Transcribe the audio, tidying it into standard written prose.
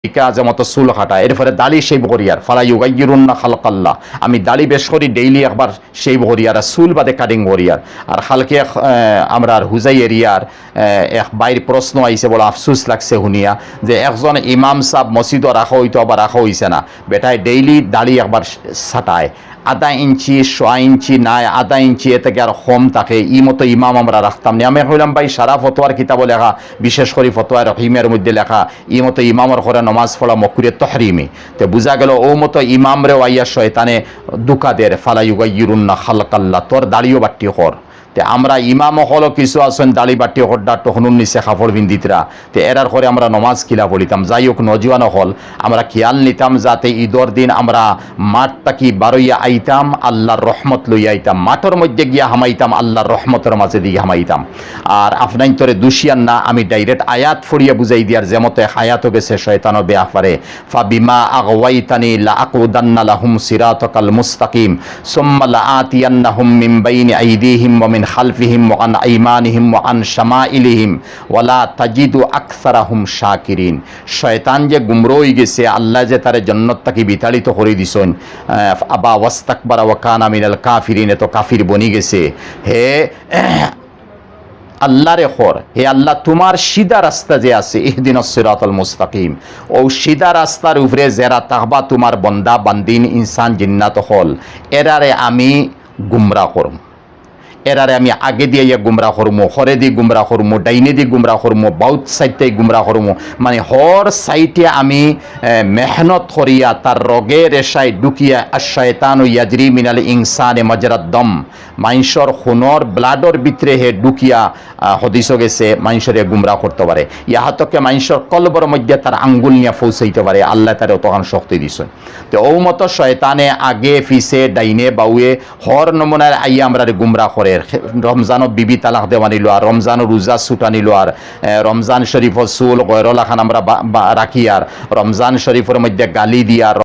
মতো চুল কাটা এরপরে দাড়ি শেভ করিয়ার ফালা ইউগাইয়িরুন্না খালকাল্লাহ, আমি দাড়ি বেশ করি ডেইলি একবার শেভ করিয়ার আর চুল বাদে কাটিং করিয়ার। আর খালকে আমরা হুজাই এরিয়ার এক বাইর প্রশ্ন আইছে, বলে আফসুস লাগছে শুনিয়া যে একজন ইমাম সাহেব মসজিদও রাখা হইতো আবার রাখা হইছে না, বেটায় ডেইলি দাড়ি একবার ছাটায়, আধা ইঞ্চি 1.5 ইঞ্চি নাই, আধা ইঞ্চি এ থেকে আর কম থাকে, ই মতো ইমাম আমরা রাখতাম না। আমি কইলাম ভাই সারা ফতোয়ার কিতাব লেখা, বিশেষ করে ফতোয়া রহিমের মধ্যে লেখা ই মতো ইমামর করে নমাজ পড়া মকরুহে তাহরিমি। তো বুঝা গেল ও মতো ইমাম রে আইয়া শয়তানে দুকা দের ফালা ইউগাইয়িরুন্না খালকাল্লাহ, তোর দাড়িও বাট্টি কর। তে আমরা ইমাম হলো কিছু আছেন দাড়ি বাটি হড্ডা টহনুন নিচে কাপড় বিন্দিতরা, তে এরার করে আমরা নমাজ কিলা পড়িতাম। যাই হোক নজওয়ান হল আমরা খেয়াল নিতাম যাতে ঈদর দিন আমরা মাঠ তাকি বারইয়া আইতাম, আল্লাহর রহমত লইয়া আইতাম, মাঠের মধ্যে গিয়া হামাইতাম, আল্লাহর রহমতের মাঝে দিয়ে হামাইতাম। আর আপনাই তোরে দুশিয়ান না, আমি ডাইরেক্ট আয়াত ফড়িয়া বুঝাই দিয়ার যেমতে হায়াতও গেছে শয়তানও বেয়া পারে। ফাবিমা আগওয়াইতানি লাআকুদান্না লাহুম সিরাতাকাল মুস্তাকিম সুম্মা লাআতিয়ান্নাহুম মিন বাইনি আইদিহিম ওয়া মিন খালফিহিম ওয়া আন আইমানিহিম ওয়া আন শামাইলিহিম ওয়া লা তাজিদু আকসারাহুম শাকিরিন। শয়তান যে গুমরা হয়ে গেছে, আল্লাহ যে তারে জান্নাত থেকে বিতাড়িত করে দিছেন, আবা ওয়াস্তাকবারা ওয়া কানা মিনাল কাফিরিন, তো কাফির বনি গেছে। হে আল্লাহরে খর, হে আল্লাহ তোমার সিধা রাস্তা যে আছে ইহদিনাস সিরাতাল মুস্তাকিম, ও সিধা রাস্তার উপরে যারা তাহবা তোমার বন্দা বান্দিন ইনসান জিন্নাত হল, এরারে আমি গুমরা করম, এরারে আমি আগে দিয়ে গুমরা করমু, হরে দিয়ে গুমরা করমু, ডাইনে দিয়ে গুমরা করমু, বাউত সাইডে গুমরা করমু, মানে হর সাইটে আমি মেহনত করিয়া তার রগে রেশায় ঢুকিয়া আশ-শায়তানু ইয়াজরি মিনাল ইনসানে মাজরাদ দম, মাইনসর খুনর ব্লাডর ভিতরে হে ঢুকিয়া হদিস গেছে মাইনসরে গুমরা করতে পারে, ইহাতকে মাইনসর কলবর মধ্যে তার আঙ্গুল নিয়ে পৌঁছাইতে পারে, আল্লাহ তারে তখন শক্তি দিছেন। তো ও মতো শয়তানে আগে ফিসে ডাইনে বাউয়ে হর নমুনার আইয়া আমরা গুমরা করে। রমজানও বিবি তালাক দেওয়া নিল, আর রমজানও রোজা ছুটা নিল, আর রমজান শরীফর চুল গয়রলাখান আমরা রাখি, আর রমজান শরীফের মধ্যে গালি দিয়া